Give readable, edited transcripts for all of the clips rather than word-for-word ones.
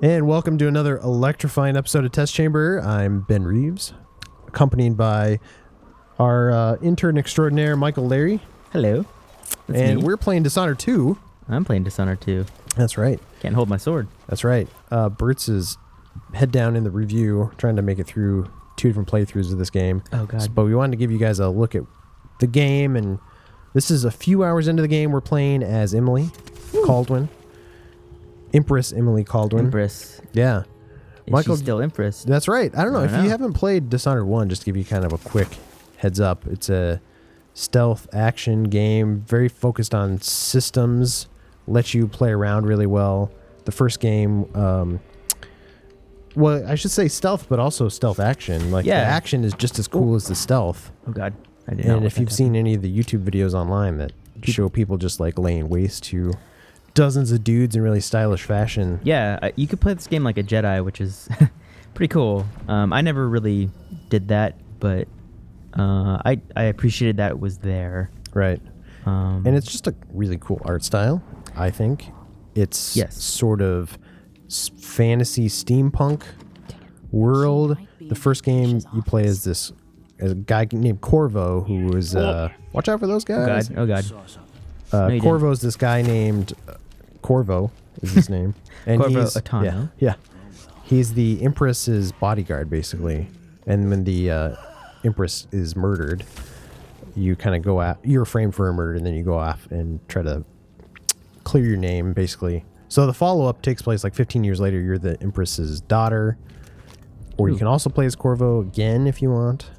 And welcome to another electrifying episode of Test Chamber. I'm Ben Reeves, accompanied by our intern extraordinaire, Michael Leri. Hello. And we're playing Dishonored 2. I'm playing Dishonored 2. That's right. Can't hold my sword. That's right. Bert's is head down in the review, trying to make it through 2 different playthroughs of this game. Oh, God. But we wanted to give you guys a look at the game, and this is a few hours into the game. We're playing as Emily Caldwin. Empress Emily Caldwin. Empress. Yeah. Michael, she's still Empress. That's right. I don't know. If you haven't played Dishonored 1, just to give you kind of a quick heads up, it's a stealth action game, very focused on systems, lets you play around really well. The first game, well, I should say stealth, but also stealth action. Like, the action is just as cool as the stealth. Oh, God. I didn't know. And if you've seen any of the YouTube videos online that show people just like laying waste to dozens of dudes in really stylish fashion. Yeah, you could play this game like a Jedi, which is pretty cool. I never really did that, but I appreciated that it was there. Right. And it's just a really cool art style, I think. It's sort of fantasy steampunk world. The first game you play as this a guy named Corvo, who was watch out for those guys. Oh God. Corvo's this guy named Corvo is his name. And Corvo he's Atano. Yeah. He's the Empress's bodyguard, basically. And when the Empress is murdered, you kind of go out. You're framed for a murder, and then you go off and try to clear your name, basically. So the follow-up takes place like 15 years later. You're the Empress's daughter. Or you can also play as Corvo again if you want.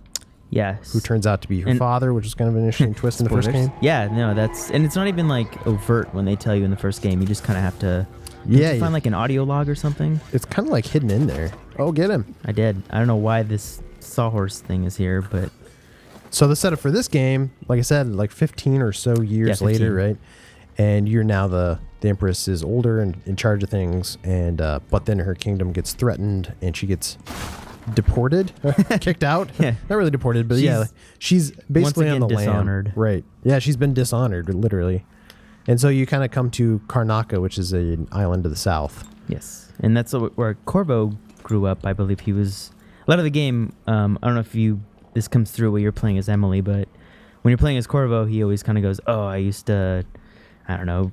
Yes. Who turns out to be her father, which is kind of an interesting twist in the first game. Yeah, no, and it's not even like overt when they tell you in the first game. You just kind of have to find like an audio log or something. It's kind of like hidden in there. Oh, get him. I did. I don't know why this sawhorse thing is here, but... So the setup for this game, like I said, like 15 or so years later, right? And you're now the Empress is older and in charge of things, and but then her kingdom gets threatened, and she gets deported, kicked out. Not really deported, but she's basically on the dishonored. land. Right. Yeah, she's been dishonored, literally. And so you kind of come to Karnaca, which is an island to the south. Yes. And that's where Corvo grew up. I believe he was... A lot of the game, I don't know if this comes through when you're playing as Emily, but when you're playing as Corvo, he always kind of goes, oh, I used to, I don't know,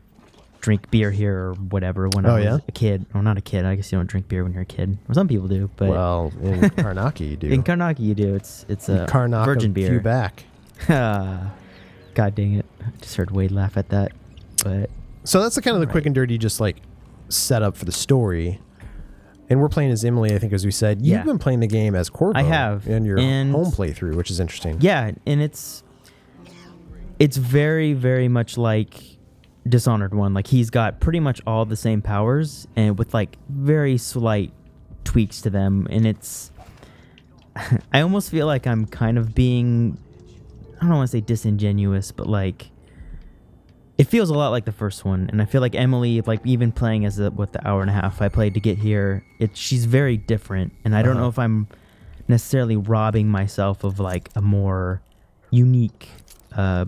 drink beer here or whatever when I was a kid. Or not a kid. I guess you don't drink beer when you're a kid. Or some people do. But well, in Karnaca you do. In Karnaca you do. It's a Karnaca virgin beer. You back. God dang it. I just heard Wade laugh at that. But so that's the kind of the quick and dirty just like setup for the story. And we're playing as Emily, I think, as we said. You've been playing the game as Corvo. I have. In your home playthrough, which is interesting. Yeah, and it's very, very much like Dishonored 1. Like, he's got pretty much all the same powers, and with, like, very slight tweaks to them. And it's... I almost feel like I'm kind of being... I don't want to say disingenuous, but, like... It feels a lot like the first one, and I feel like Emily, like even playing as the hour and a half I played to get here, she's very different, and I don't know if I'm necessarily robbing myself of like a more unique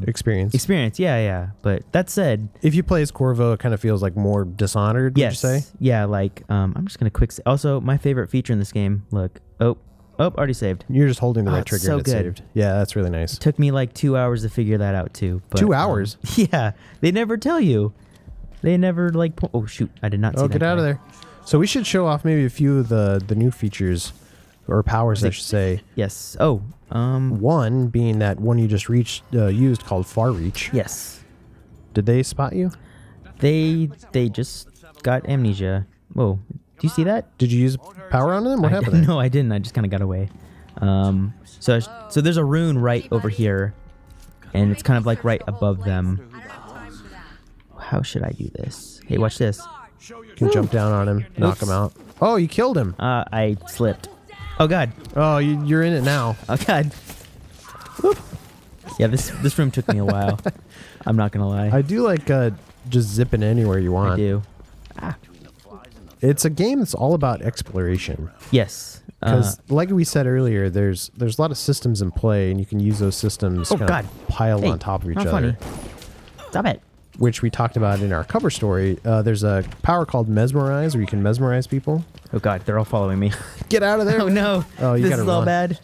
experience. Yeah. But that said, if you play as Corvo, it kind of feels like more Dishonored. Would you say? Yeah. Like I'm just gonna quick. Also, my favorite feature in this game. Look. Oh, already saved. You're just holding the right trigger so and it's saved. Yeah, that's really nice. It took me like 2 hours to figure that out too. But, 2 hours? Yeah. They never tell you. They never like... Oh, shoot. I did not see that. Oh, get out of there. So we should show off maybe a few of the new features, or powers, I should say. Yes. Oh. One being that one you just used called Far Reach. Yes. Did they spot you? They just got amnesia. Whoa. Do you see that? Did you use power on them? What happened there? No, I didn't. I just kind of got away. So there's a rune right over here, and it's kind of like right above them. How should I do this? Hey, watch this. You can jump down on him, knock him out. Oh, you killed him. I slipped. Oh, God. Oh, you're in it now. Oh, God. Whoop. Yeah, this room took me a while. I'm not going to lie. I do like just zipping anywhere you want. I do. It's a game that's all about exploration. Yes. Because, like we said earlier, there's a lot of systems in play, and you can use those systems to pile on top of each other. Funny. Stop it. which we talked about in our cover story. There's a power called Mesmerize, where you can mesmerize people. Oh god, they're all following me. Get out of there! Oh no! Oh, you this gotta is all run. bad.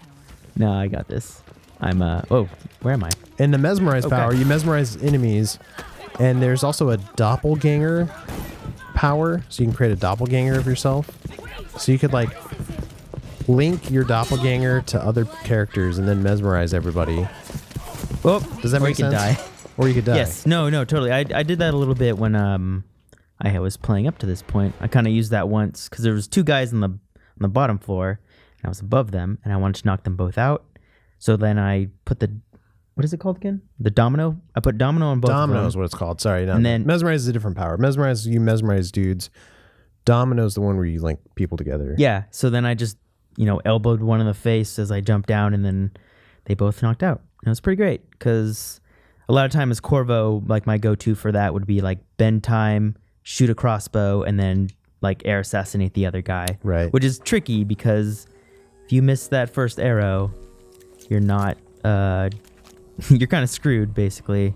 No, I got this. I'm oh, where am I? In the Mesmerize Okay. power, you mesmerize enemies, and there's also a doppelganger power, so you can create a doppelganger of yourself. So you could like link your doppelganger to other characters and then mesmerize everybody. Oh, Does that or make you sense? Could die. Or you could die. Yes. No, totally. I did that a little bit when I was playing up to this point. I kind of used that once because there was 2 guys on the bottom floor, and I was above them, and I wanted to knock them both out. So then I put what is it called again? The domino. I put domino on both. Domino of them. is what it's called. Sorry, no. And then- mesmerize is a different power. Mesmerize, you mesmerize dudes. Domino is the one where you link people together. Yeah. So then I just elbowed one in the face as I jumped down, and then they both knocked out. And it was pretty great because a lot of times Corvo, like my go-to for that would be like bend time, shoot a crossbow, and then like air assassinate the other guy. Right. Which is tricky because if you miss that first arrow, you're not you're kind of screwed basically.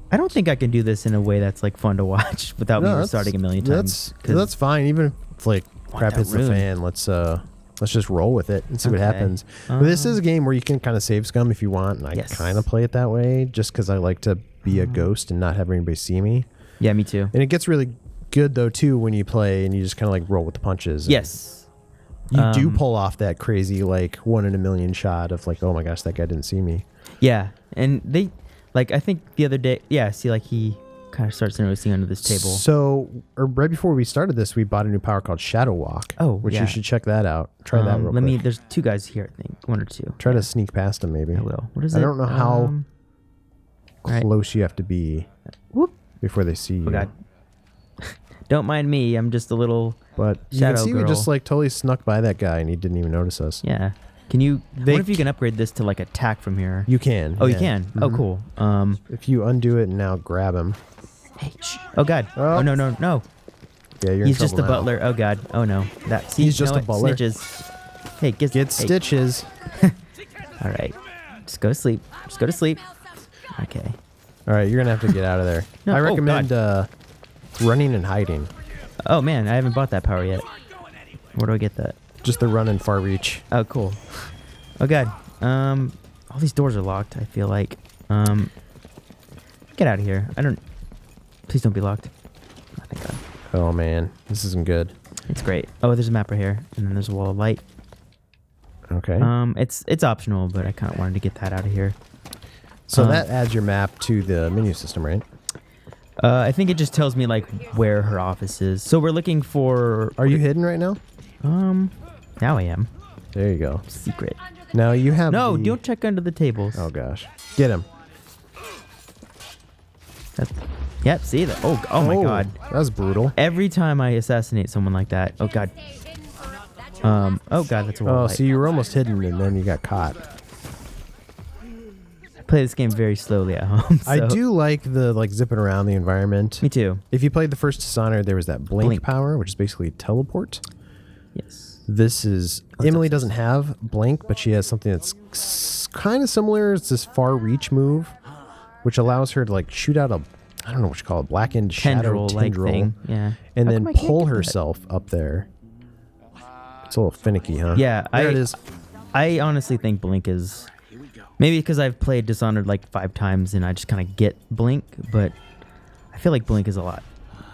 I don't think I can do this in a way that's like fun to watch without me restarting a million times. That's fine. Even if like crap that hits the rune. fan, let's just roll with it and see what Okay. happens. But this is a game where you can kind of save scum if you want, and I Yes. kind of play it that way just because I like to be a ghost and not have anybody see me. Yeah, me too. And it gets really good though too when you play and you just kind of like roll with the punches. And Yes. you do pull off that crazy like 1 in a million shot of like, oh my gosh, that guy didn't see me. Yeah, and they like I think the other day. Yeah, see, like he kind of starts noticing under this table. So, right before we started this, we bought a new power called Shadow Walk. Oh, which yeah. you should check that out. Try that real Let quick. me. There's 2 guys here, I think, 1 or 2. Try to sneak past them, maybe. I will. What is it? I don't know how right. close you have to be Whoop. before they see you. Oh God. Don't mind me. I'm just a little. But you Shadow can see we girl. just like totally snuck by that guy and he didn't even notice us. Yeah. Can you? They What if you can upgrade this to like attack from here? You can. Oh, you yeah. can. Oh, Mhm. cool. If you undo it and now grab him. Hey, shh. Oh God. Oh. Oh no. Yeah, you're He's in just a trouble now. butler. Oh God. Oh no. That. See, He's you just know a what? butler. Snitches. Hey, Get hey. stitches. All right. Just go to sleep. Just go to sleep. Okay. All right, you're going to have to get out of there. No, I oh, recommend running and hiding. Oh man, I haven't bought that power yet. Where do I get that? Just the run and far reach. Oh, cool. Oh God. All these doors are locked. I feel like. Get out of here. Please don't be locked. Oh, thank God. Oh man, this isn't good. It's great. Oh, there's a map right here, and then there's a wall of light. Okay. It's optional, but I kind of wanted to get that out of here. So that adds your map to the menu system, right? I think it just tells me like where her office is. So we're looking for. Are you hidden right now? Now I am. There you go. Secret. Now you have No, the- don't check under the tables. Oh gosh. Get him. Yep. See that? Oh my God. That was brutal. Every time I assassinate someone like that, oh God. Oh God, that's a wall. Oh, of light. so you were almost hidden and then you got caught. I play this game very slowly at home. I so- do like the zipping around the environment. Me too. If you played the first Dishonored, there was that blink Blink. power, which is basically teleport. Yes. This is Emily doesn't have blink, but she has something that's kind of similar. It's this far reach move, which allows her to like shoot out a, I don't know what you call it, blackened shadow Tendril-like tendril, thing. Yeah. and How then come I can't pull get that? herself up there. It's a little finicky, huh? Yeah, there it is. I honestly think Blink is maybe because I've played Dishonored like 5 times and I just kind of get Blink, but I feel like Blink is a lot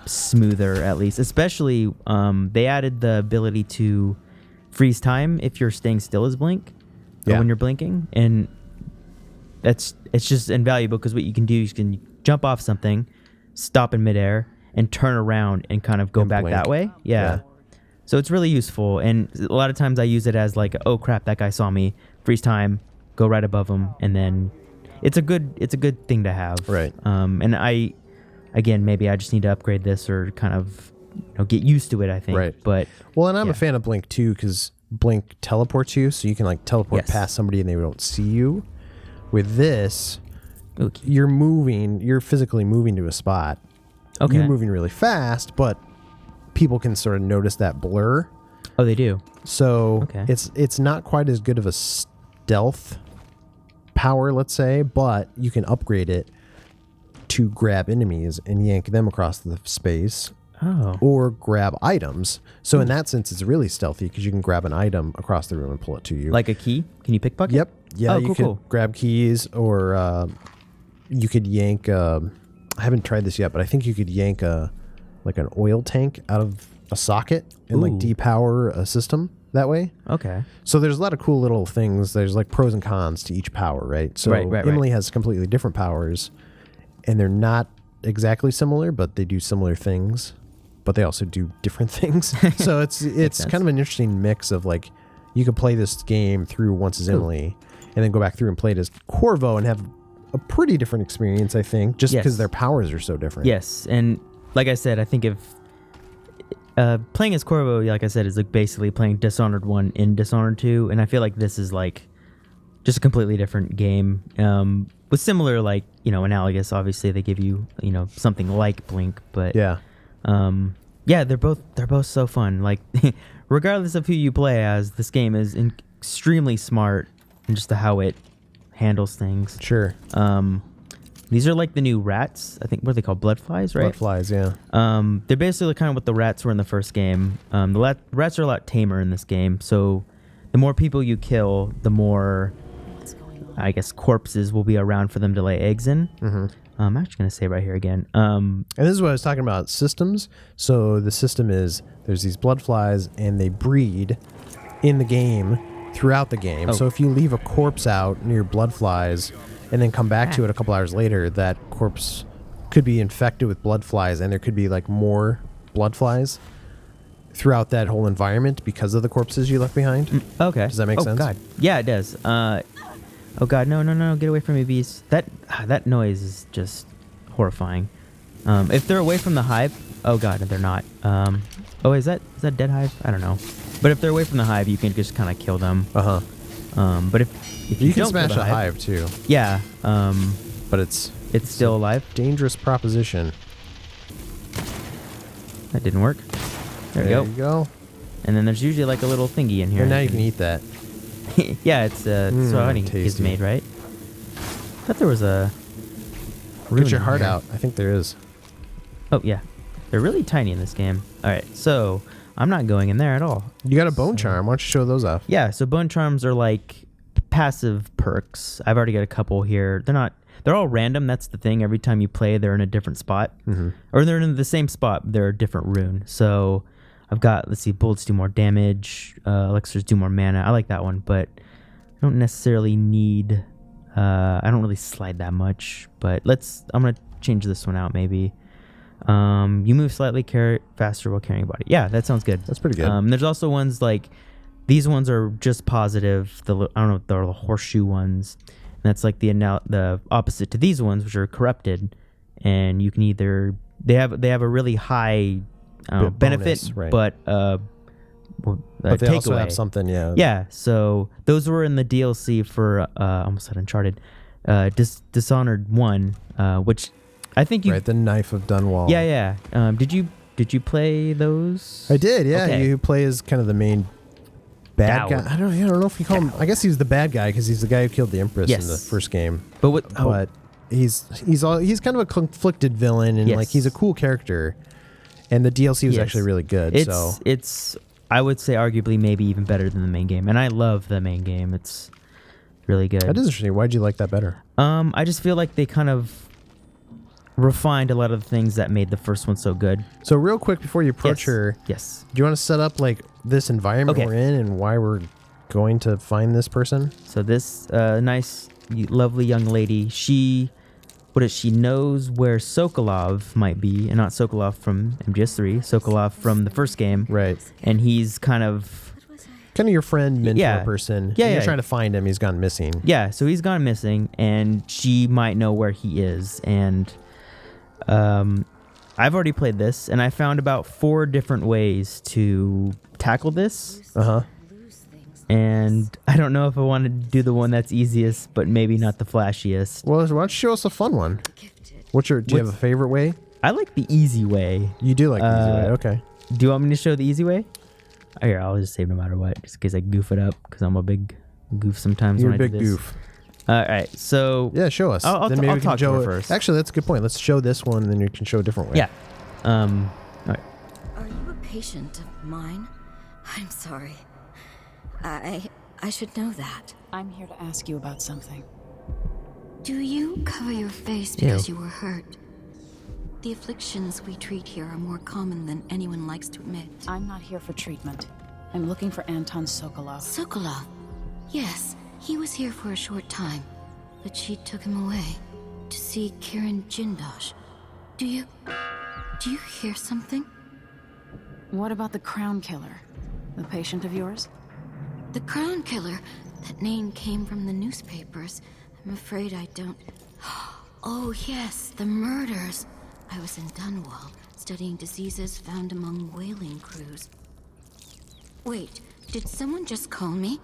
smoother, at least. Especially they added the ability to freeze time if you're staying still as Blink, or Yeah. when you're blinking, and it's just invaluable because what you can do is you can jump off something, stop in midair, and turn around and kind of go And back blink. that way. Yeah. So it's really useful, and a lot of times I use it as like, oh crap, that guy saw me. Freeze time, go right above him, and then it's a good thing to have. Right. And again, maybe I just need to upgrade this or kind of get used to it. I think. Right. But Well, and I'm yeah. a fan of Blink too because Blink teleports you, so you can like teleport Yes. past somebody and they don't see you. With this, okay. you're physically moving to a spot. Okay. You're moving really fast, but people can sort of notice that blur. Oh, they do. So Okay. it's not quite as good of a stealth power, let's say, but you can upgrade it to grab enemies and yank them across the space, Oh. or grab items. So in that sense, it's really stealthy because you can grab an item across the room and pull it to you. Like a key? Can you pickpocket? Yep. Yeah, Oh, you could grab keys, or you could yank. I haven't tried this yet, but I think you could yank like an oil tank out of a socket and like Ooh. depower a system that way. Okay. So there's a lot of cool little things. There's like pros and cons to each power, right? So Right. Emily has completely different powers, and they're not exactly similar, but they do similar things. But they also do different things. So it's kind of an interesting mix of like, you could play this game through once as Emily, and then go back through and play it as Corvo and have a pretty different experience, I think, just because their powers are so different. Yes, and like I said, I think if playing as Corvo, like I said, is like basically playing Dishonored 1 in Dishonored 2, and I feel like this is like just a completely different game. With similar, like, analogous, obviously they give you, something like Blink, but Yeah. yeah, they're both so fun. Like, regardless of who you play as, this game is extremely smart in just how it handles things. Sure. These are like the new rats. I think, what are they called? Bloodflies, right? Bloodflies, yeah. They're basically kind of what the rats were in the first game. The rats are a lot tamer in this game, so the more people you kill, the more, I guess, corpses will be around for them to lay eggs in. Mm-hmm. I'm actually going to say right here again. And this is what I was talking about, systems. So the system is, there's these bloodflies, and they breed in the game throughout the game. Oh. So if you leave a corpse out near bloodflies and then come back to it a couple hours later, that corpse could be infected with bloodflies, and there could be like more bloodflies throughout that whole environment because of the corpses you left behind. Okay. Does that make sense? Oh, God. Yeah, it does. Oh, God, no, get away from me, beast. That noise is just horrifying. If they're away from the hive, oh, God, they're not. Is that dead hive? I don't know. But if they're away from the hive, you can just kind of kill them. Uh-huh. But if you You can don't smash kill the a hive too, yeah, but it's still alive. dangerous proposition. That didn't work. There There we you go. go. And then there's usually like a little thingy in here. And now you can eat that. Yeah, it's so how is tasty. made, right? I thought there was a rune Get your in heart here. out. I think there is. Oh yeah, they're really tiny in this game. All right, so I'm not going in there at all. You got a bone charm. Why don't you show those off? Yeah, so bone charms are like passive perks. I've already got a couple here. They're all random. That's the thing. Every time you play, they're in a different spot, or they're in the same spot. They're a different rune. So I've got, let's see, bullets do more damage, elixirs do more mana. I like that one, but I don't necessarily need. I don't really slide that much, but I'm gonna change this one out maybe. You move slightly faster while carrying a body. Yeah, that sounds good. That's pretty good. There's also ones like these ones are just positive. I don't know, they're the horseshoe ones. And that's like the opposite to these ones, which are corrupted. And you can either they have a really high benefit, bonus, right. but But they also takeaway. have something, yeah. Yeah, so those were in the DLC for almost said Uncharted, Dishonored 1, which I think you. Right, the Knife of Dunwall. Yeah. Did you play those? I did, yeah. Okay. You play as kind of the main bad Dowd. guy. I don't know if you call him. I guess he's the bad guy because he's the guy who killed the Empress in the first game. But he's kind of a conflicted villain, and like he's a cool character. And the DLC was actually really good. It's I would say arguably maybe even better than the main game, and I love the main game. It's really good. That is interesting. Why'd you like that better? I just feel like they kind of refined a lot of the things that made the first one so good. So real quick before you approach her, Yes. do you want to set up like this environment Okay. we're in and why we're going to find this person? So this nice, lovely young lady, she knows where Sokolov might be, and not Sokolov from MGS3, Sokolov from the first game. Right. And he's kind of your friend, mentor person. Yeah, and you're yeah. trying to find him. He's gone missing. Yeah, so he's gone missing, and she might know where he is. And I've already played this, and I found about 4 different ways to tackle this. Uh-huh. And I don't know if I want to do the one that's easiest, but maybe not the flashiest. Well, why don't you show us a fun one? Do you have a favorite way? I like the easy way. You do like the easy way. Okay. Do you want me to show the easy way? Here, I'll just save no matter what, just in case I goof it up, because I'm a big goof sometimes You're when a I do big this. goof. All right, so Yeah, show us. I'll then maybe I'll we can talk to show her it. first. Actually, that's a good point. Let's show this one, and then you can show a different way. Yeah. All right. Are you a patient of mine? I'm sorry. I should know that. I'm here to ask you about something. Do you cover your face because you were hurt? The afflictions we treat here are more common than anyone likes to admit. I'm not here for treatment. I'm looking for Anton Sokolov. Sokolov. Yes, he was here for a short time, but she took him away to see Kiran Jindosh. Do you hear something? What about the Crown Killer? The patient of yours? The Crown Killer. That name came from the newspapers. I'm afraid I don't... Oh yes, the murders. I was in Dunwall, studying diseases found among whaling crews. Wait, did someone just call me?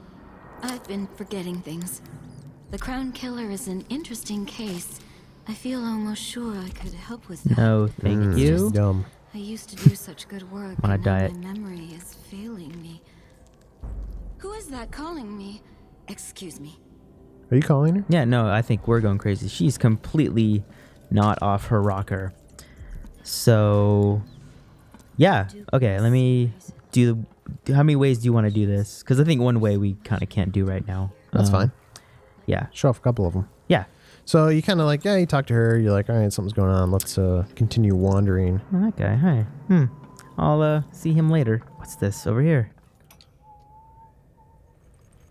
I've been forgetting things. The Crown Killer is an interesting case. I feel almost sure I could help with that. No, thank you. Dumb. I used to do such good work, On a and now diet. my memory is failing me. Who is that calling me? Excuse me. Are you calling her? Yeah, no, I think we're going crazy. She's completely not off her rocker. So, yeah. Okay, let me do the... How many ways do you want to do this? Because I think one way we kind of can't do right now. That's fine. Yeah. Show off a couple of them. Yeah. So you kind of like, you talk to her. You're like, all right, something's going on. Let's continue wandering. Oh, that guy. Hi. I'll see him later. What's this over here?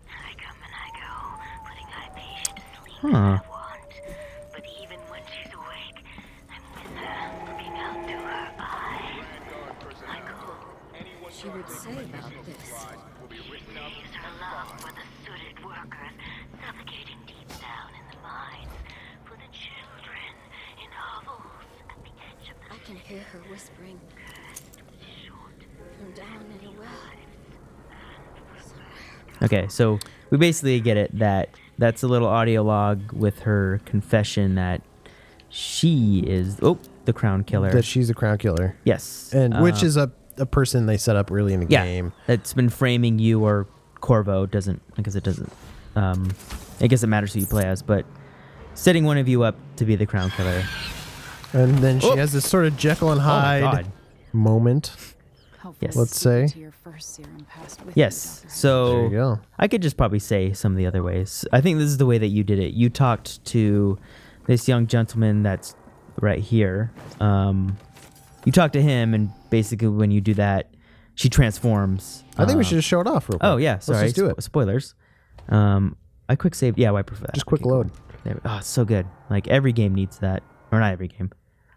I come and I go, putting my patient to sleep Huh. if I want. But even when she's awake, I'm with her, looking out through her eyes. Michael, She would say about this. saves her love for the sooted workers, suffocating deep down in the mines, for the children in hovels at the edge of the I can hear her whispering from down in a well. Okay, so we basically get it that that's a little audio log with her confession that she is the Crown Killer. That she's the Crown Killer. Yes. And which is a person they set up early in the yeah, game. that's been framing you or Corvo. I guess it doesn't. I guess it matters who you play as, but setting one of you up to be the Crown Killer. And then she Oh. has this sort of Jekyll and Oh my Hyde God. moment. Hopefully Yes. the Let's say. secret to your first serum passed with Yes. you, Dr. So There you go. I could just probably say some of the other ways. I think this is the way that you did it. You talked to this young gentleman that's right here. You talk to him, and basically when you do that, she transforms. I think we should just show it off real quick. Oh yeah, sorry. Let's just do it. Spoilers. I quick save. Yeah, wiper for that. Just quick Okay, cool. load. Oh, it's so good. Like every game needs that, or not every game.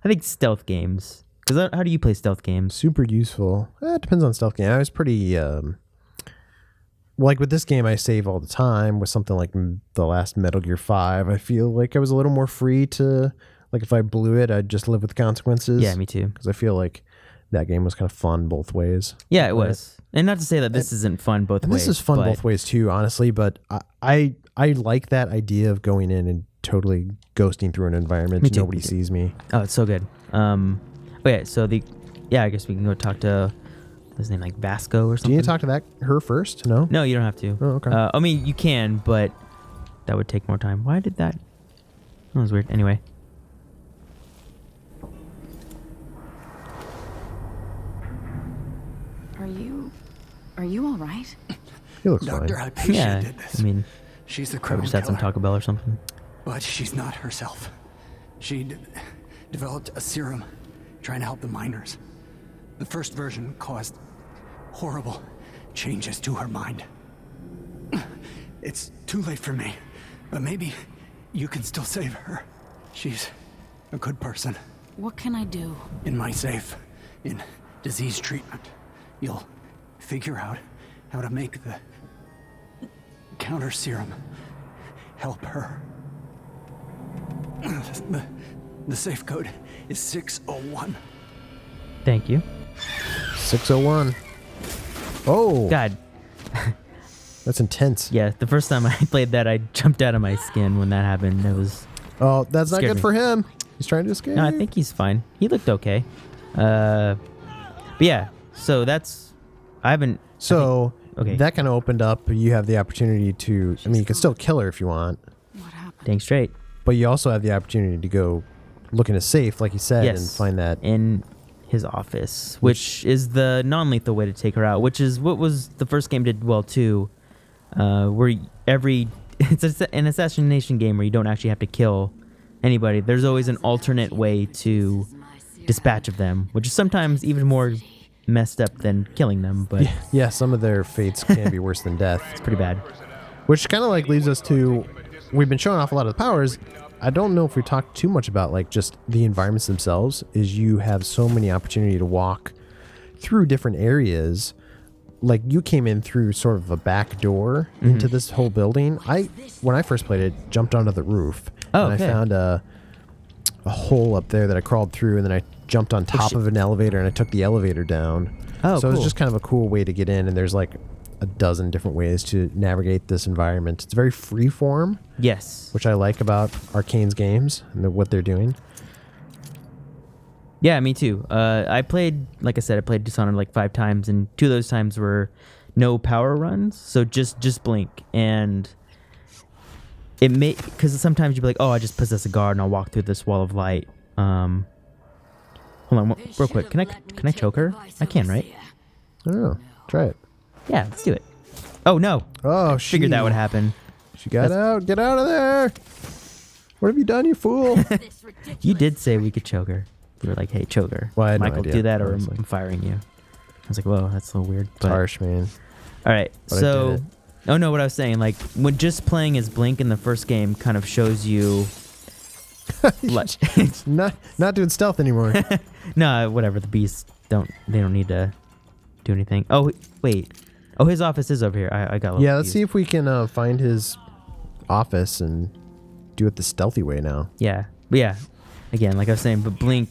I think stealth games. Because how do you play stealth games? Super useful. It depends on stealth game. I was pretty like with this game I save all the time. With something like the last Metal Gear 5, I feel like I was a little more free to, like, if I blew it, I'd just live with the consequences. Yeah, me too. Because I feel like that game was kind of fun both ways. Yeah, it was. And not to say that this isn't fun both And ways. this is fun but- both ways too, honestly. But I like that idea of going in and totally ghosting through an environment. Me too, Nobody me too. sees me. Oh, it's so good. Okay, so I guess we can go talk to what's his name, like Vasco or Do something. you need to talk to her first? No. No, you don't have to. Oh, okay. I mean, you can, but that would take more time. Why did that? That was weird. Anyway. Are you all right? He looks Dr. fine. Hypatia Yeah, did this. I mean, She's the probably Crown just had some Killer, Taco Bell or something. but she's not herself. She developed a serum trying to help the miners. The first version caused horrible changes to her mind. It's too late for me, but maybe you can still save her. She's a good person. What can I do? In my safe, in disease treatment, you'll figure out how to make the counter serum help her. The safe code is 601. Thank you. 601. Oh, God, that's intense. yeah. The first time I played that, I jumped out of my skin when that happened. It was. Oh, that's not Scared good me. for him. He's trying to escape. No, I think he's fine. He looked okay. But yeah. So that's. I haven't. So okay. that kind of opened up. You have the opportunity to. I mean, you can still kill her if you want. What happened? Dang straight. But you also have the opportunity to go look in a safe, like you said, and find that. In his office, which is the non-lethal way to take her out, which is what was the first game did well too, where it's an assassination game where you don't actually have to kill anybody. There's always an alternate way to dispatch of them, which is sometimes even more messed up than killing them. But yeah, some of their fates can be worse than death. It's pretty bad. Which kind of like leads us to, we've been showing off a lot of the powers. I don't know if we talked too much about like just the environments themselves. Is you have so many opportunity to walk through different areas. Like you came in through sort of a back door into this whole building. When I first played it, jumped onto the roof. Oh, and okay. I found a hole up there that I crawled through, and then I jumped on top of an elevator and I took the elevator down. Oh, so it was cool. just kind of a cool way to get in, and there's like a dozen different ways to navigate this environment. It's very free form. Yes. Which I like about Arcane's games and what they're doing. Yeah, me too. I played Dishonored like 5 times, and 2 of those times were no power runs, so just blink. And it may, because sometimes you'd be like, oh, I just possess a guard and I'll walk through this wall of light. Hold on, real quick. Can I choke her? I can, right? I don't know. Try it. Yeah, let's do it. Oh no! Oh, Figured that would happen. She got out. Get out of there! What have you done, you fool? You did say we could choke her. You were like, hey, choke her. Well, I had no Michael, idea, do that or honestly. I'm firing you. I was like, whoa, that's a little weird. It's harsh, man. All right, But I so did it. oh no, what I was saying, like when just playing as Blink in the first game kind of shows you, like, not doing stealth anymore. no, whatever. The beasts don't need to do anything. Oh wait, oh his office is over here. I got. Yeah, let's see if we can find his office and do it the stealthy way now. Yeah, but yeah. Again, like I was saying, but Blink,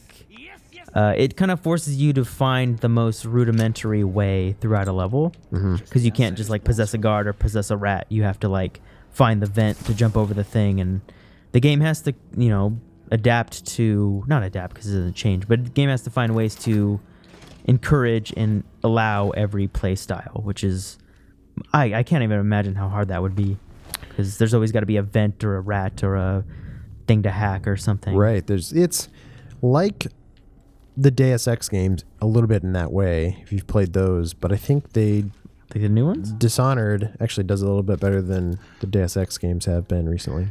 it kind of forces you to find the most rudimentary way throughout a level, because you can't just like possess a guard or possess a rat. You have to like find the vent to jump over the thing, and the game has to, adapt to, not adapt because it doesn't change, but the game has to find ways to encourage and allow every play style, which is, I can't even imagine how hard that would be, because there's always got to be a vent or a rat or a thing to hack or something. Right. It's like the Deus Ex games a little bit in that way, if you've played those, but I think Like the new ones? Dishonored actually does a little bit better than the Deus Ex games have been recently.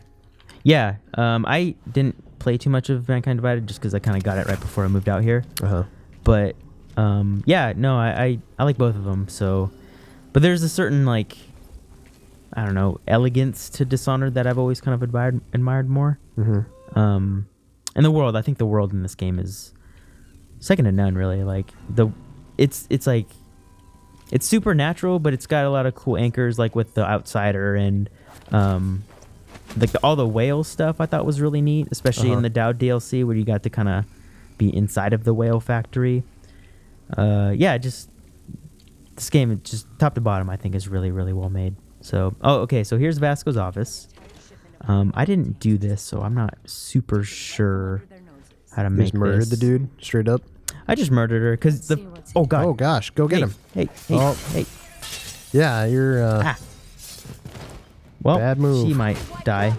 Yeah. I didn't play too much of Mankind Divided just because I kind of got it right before I moved out here. Uh-huh. But yeah, no, I like both of them. So, but there's a certain like, I don't know, elegance to Dishonored that I've always kind of admired more. Mm-hmm. And the world, I think the world in this game is second to none, really. Like it's like, it's supernatural, but it's got a lot of cool anchors, like with the Outsider and like all the whale stuff. I thought was really neat, especially in the Dowd DLC where you got to kind of be inside of the whale factory. Yeah, just this game, just top to bottom, I think is really, really well made. So, okay, so here's Vasco's office. I didn't do this, so I'm not super sure how to make Just murdered this. the dude straight up. I just murdered her because the. Oh god. Oh gosh, go get him. Hey. Oh. Hey. Yeah, you're Well, bad move. she might die.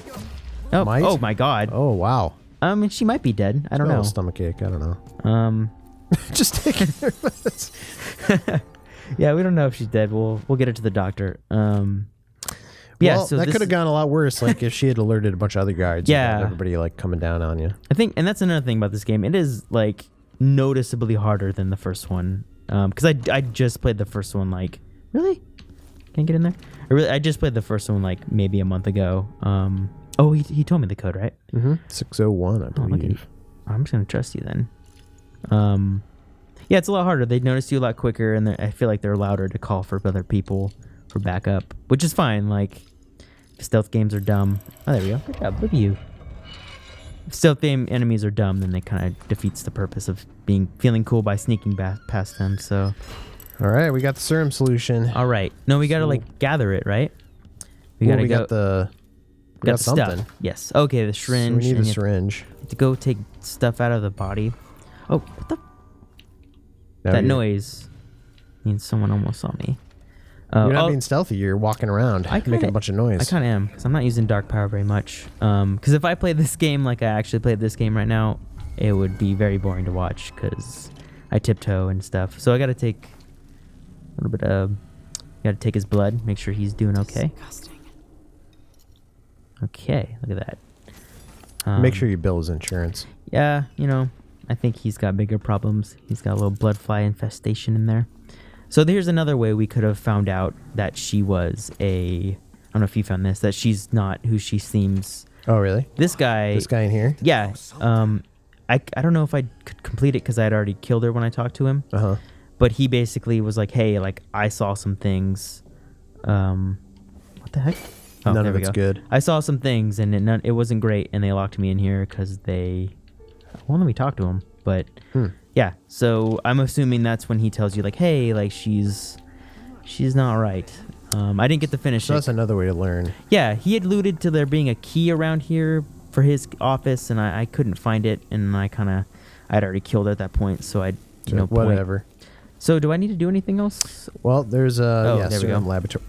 Oh, Might? oh my god. Oh wow. I mean, she might be dead. I don't know. Stomach ache. I don't know. Just take it. Yeah, we don't know if she's dead. We'll get her to the doctor. Yeah, well, so that this could have gone a lot worse. Like if she had alerted a bunch of other guards. Yeah. And everybody like coming down on you. I think, and that's another thing about this game. It is like noticeably harder than the first one. Because I just played the first one like, really? Can't get in there? I just played the first one like maybe a month ago. Oh, he told me the code, right? Mm-hmm. 601, I Oh, look at believe. you. I'm just gonna trust you then. Yeah, it's a lot harder. They notice you a lot quicker, and I feel like they're louder to call for other people for backup, which is fine. Like, if stealth games are dumb. Oh, there we go. Good job. Look at you. If stealth game enemies are dumb, then they kind of defeats the purpose of feeling cool by sneaking past them. So, All right, we got the serum solution. all right. No, we gotta like gather it, right? We Well, gotta go. got the. We got got the something. stuff. Yes. Okay, the So syringe. we need and the you syringe. have to go take stuff out of the body. Oh, what the? Now That you- noise means someone almost saw me. You're not being stealthy. You're walking around, making a bunch of noise. I kind of am, because I'm not using dark power very much. Because if I played this game like I actually played this game right now, it would be very boring to watch, because I tiptoe and stuff. So I got to take a little bit of... Got to take his blood, make sure he's doing okay. Disgusting. Okay, look at that. Make sure you bill his insurance. Yeah, I think he's got bigger problems. He's got a little blood fly infestation in there. So here's another way we could have found out that she was I don't know if you found this, that she's not who she seems. Oh, really? This guy in here? Yeah. I don't know if I could complete it because I had already killed her when I talked to him. Uh-huh. But he basically was like, hey, like, I saw some things. What the heck? Oh, None there of we it's go. good. I saw some things, and it wasn't great, and they locked me in here because they won't let me talk to him. But, yeah, so I'm assuming that's when he tells you, like, hey, like, she's not right. I didn't get to finish So it. that's another way to learn. Yeah, he had alluded to there being a key around here for his office, and I couldn't find it, and I'd already killed it at that point, so I no point. Whatever. So do I need to do anything else? Well, there's there we serum go. laboratory.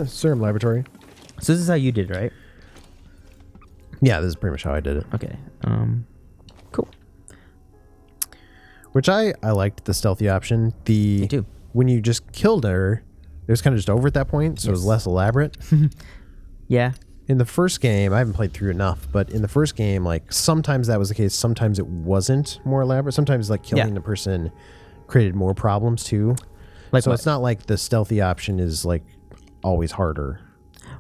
Serum laboratory. So this is how you did it, right? Yeah, this is pretty much how I did it. Okay. Cool. Which I liked the stealthy option. Me too. When you just killed her, it was kind of just over at that point, so it was less elaborate. Yeah. In the first game, I haven't played through enough, but in the first game, like, sometimes that was the case, sometimes it wasn't more elaborate. Sometimes, like, killing the person created more problems too. Like, so what? it's not like the stealthy option is, like, always harder.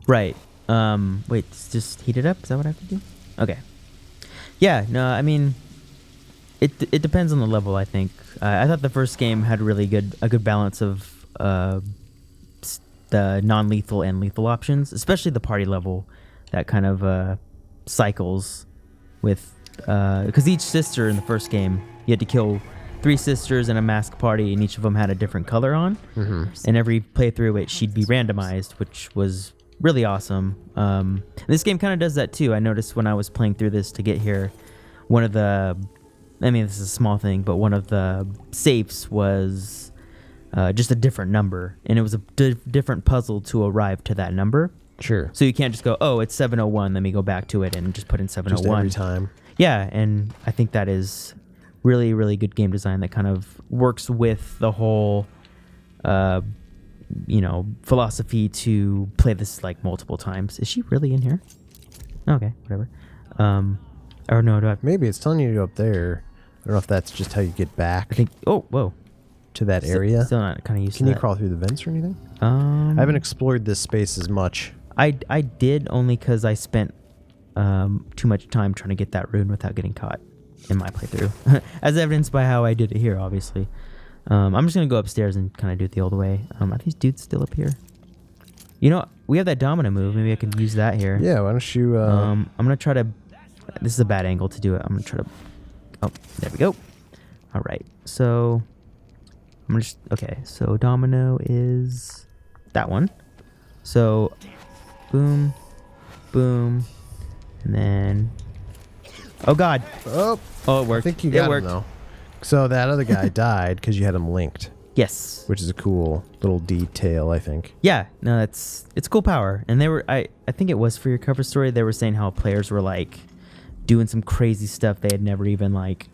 Right. Wait, just heat it up? Is that what I have to do? Okay. Yeah, no, I mean, it depends on the level, I think. I thought the first game had a good balance of the non-lethal and lethal options, especially the party level that kind of cycles with... Because each sister in the first game, you had to kill 3 sisters in a masked party, and each of them had a different color on. Mm-hmm. And every playthrough, she'd be randomized, which was really awesome. This game kind of does that too. I noticed when I was playing through this to get here, one of the... I mean, this is a small thing, but one of the safes was just a different number, and it was a different puzzle to arrive to that number. Sure. So you can't just go, oh, it's 701, let me go back to it and just put in 701. Just every time. Yeah, and I think that is really, really good game design that kind of works with the whole, philosophy to play this, like, multiple times. Is she really in here? Okay, whatever. Or no, Maybe it's telling you to go up there. I don't know if that's just how you get back. I think... Oh, whoa. To that area. Still not kind of used to Can that. you crawl through the vents or anything? I I haven't explored this space as much. I did, only because I spent too much time trying to get that rune without getting caught in my playthrough. As evidenced by how I did it here, obviously. I'm just going to go upstairs and kind of do it the old way. Are these dudes still up here? You know, we have that domino move. Maybe I could use that here. Yeah, why don't you... I'm going to try to... This is a bad angle to do it. I'm going to try to... Oh, there we go. All right. So... I'm just... Okay, so domino is... that one. So... Boom. Boom. And then... Oh, God. Oh, Oh, it worked. I think you got worked. him, though. So that other guy died because you had him linked, Yes. which is a cool little detail, I think. Yeah. No, it's cool power. And they were... I think it was for your cover story. They were saying how players were, like, doing some crazy stuff they had never even, like,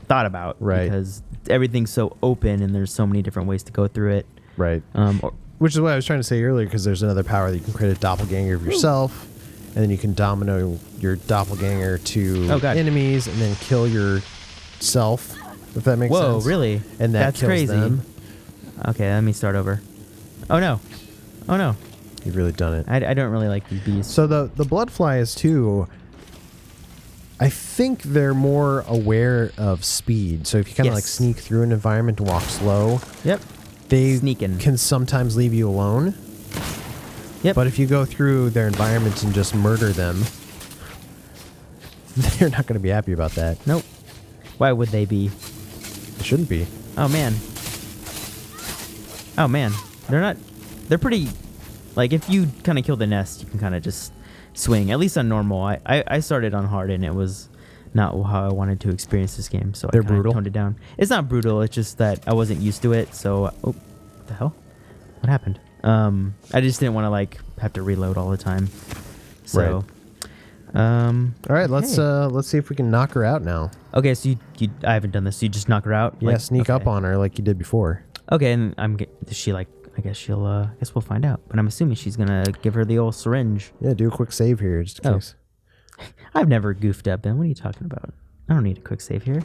thought about. Right. Because everything's so open and there's so many different ways to go through it. Right. Or, Which is what I was trying to say earlier, because there's another power that you can create a doppelganger of yourself, and then you can domino your doppelganger to enemies, and then kill yourself, if that makes sense. whoa, really? And that That's kills crazy. them. Okay, let me start over. Oh, no. Oh, no. You've really done it. I don't really like these bees. So the blood flies, too, I think they're more aware of speed. So if you kind of like sneak through an environment and walk slow, Yep. they Sneaking. can sometimes leave you alone. Yep. But if you go through their environment and just murder them, they're not going to be happy about that. Nope. Why would they be? It shouldn't be. Oh, man. Oh, man. They're not... They're pretty... Like, if you kind of kill the nest, you can kind of just swing. At least on normal. I started on hard, and it was not how I wanted to experience this game, so They're I kind brutal? of toned it down. It's not brutal. It's just that I wasn't used to it, so... Oh, what the hell? What happened? I just didn't want to like have to reload all the time. So, All right, let's okay. see if we can knock her out now. Okay, so you I haven't done this. So you just knock her out. Yeah, Like, sneak up okay. on her like you did before. Okay, and is she like? I guess she'll. I guess we'll find out. But I'm assuming she's gonna give her the old syringe. Yeah, do a quick save here just in Oh. case. I've never goofed up, Ben. What are you talking about? I don't need a quick save here.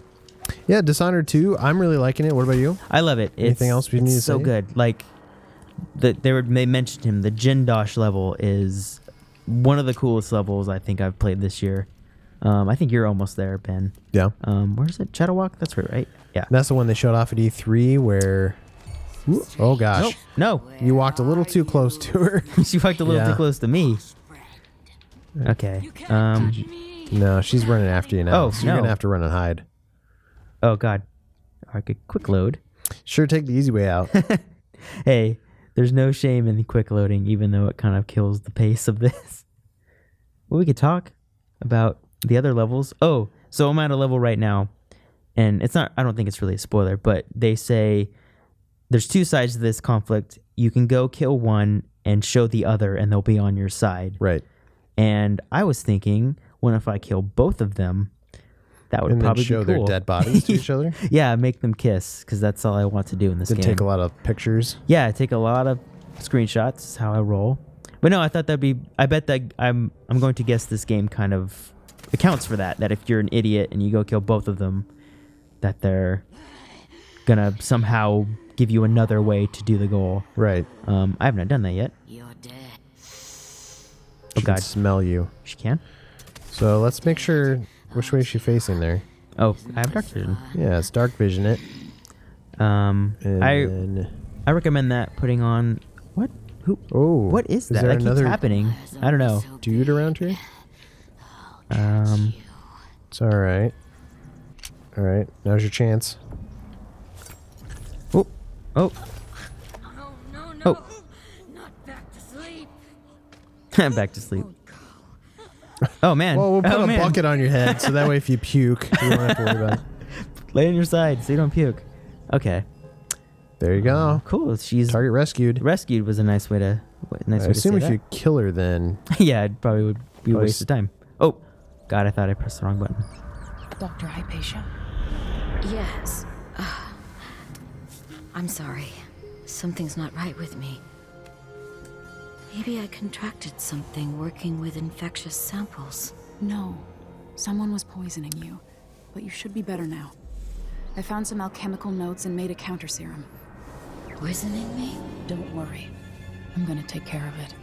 Yeah, Dishonored 2. I'm really liking it. What about you? I love it. Anything else we need to It's so say? good. Like they mentioned him. The Jindosh level is one of the coolest levels I think I've played this year. I think you're almost there, Ben. Yeah. Where's it? Shadowwalk? That's right? Yeah. That's the one they showed off at E3 where... Ooh, oh, gosh. No. You walked a little too close to her. She walked a little Yeah. too close to me. Okay. No, she's running after you now. Oh, so you're no. going to have to run and hide. Oh, God. All right, quick load. Sure, take the easy way out. Hey, there's no shame in quick loading, even though it kind of kills the pace of this. Well, we could talk about the other levels. Oh, so I'm at a level right now, and it's not, I don't think it's really a spoiler, but they say there's two sides to this conflict. You can go kill one and show the other, and they'll be on your side. Right. And I was thinking, what if I kill both of them? That would And then probably show be cool. their dead bodies to each other. Yeah, make them kiss, because that's all I want to do in this Then game. take a lot of pictures. Yeah, I take a lot of screenshots. Is how I roll. But no, I thought that'd be. I bet that I'm going to guess this game kind of accounts for that. That if you're an idiot and you go kill both of them, that they're gonna somehow give you another way to do the goal. Right. I haven't done that yet. You're dead. Oh She can God, smell you. she can. So let's make sure which way is she facing there. Oh, I have dark vision. Yeah, it's dark vision it. And And I recommend that putting on what? Who? oh, What is that? there That keeps another happening. I don't know. dude around here? Um, It's all right. All right, now's your chance. oh, No, no, no. Oh. Not back to sleep. back to sleep. Oh man. Well, we'll put oh, a man. bucket on your head, so that way if you puke, you won't have to worry about it. Lay on your side so you don't puke. Okay. There you go. Cool. She's Target rescued. rescued was a nice way to I assume if you kill her, then yeah, it probably would be a Probably waste of time. Oh, God, I thought I pressed the wrong button. Dr. Hypatia. Yes. I'm sorry. Something's not right with me. Maybe I contracted something working with infectious samples. No. Someone was poisoning you. But you should be better now. I found some alchemical notes and made a counter serum. Poisoning me? Don't worry. I'm gonna take care of it.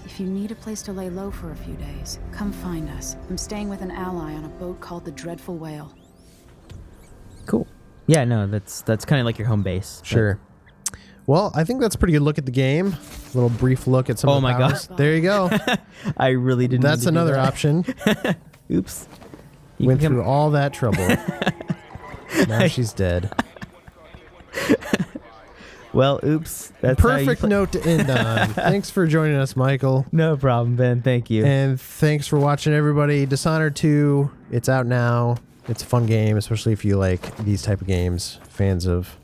If you need a place to lay low for a few days, come find us. I'm staying with an ally on a boat called the Dreadful Whale. Cool. Yeah, no, that's kind of like your home base. but- sure. Well, I think that's a pretty good look at the game. A little brief look at some Oh of the my powers. God. There you go. I really didn't. That's mean to do another that. option. Oops. You Went can come- through all that trouble. Now she's dead. Well, oops. That's how you Perfect play- note to end on. Thanks for joining us, Michael. No problem, Ben. Thank you. And thanks for watching, everybody. Dishonored 2, it's out now. It's a fun game, especially if you like these type of games. Fans of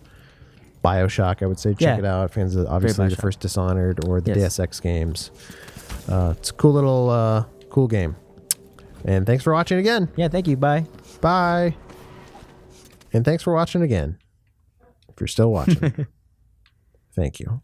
BioShock, I would say, check Yeah. it out. Fans of obviously the BioShock. first Dishonored or the Yes. Deus Ex games. It's a cool little, cool game. And thanks for watching again. Yeah, thank you. Bye. Bye. And thanks for watching again. If you're still watching. Thank you.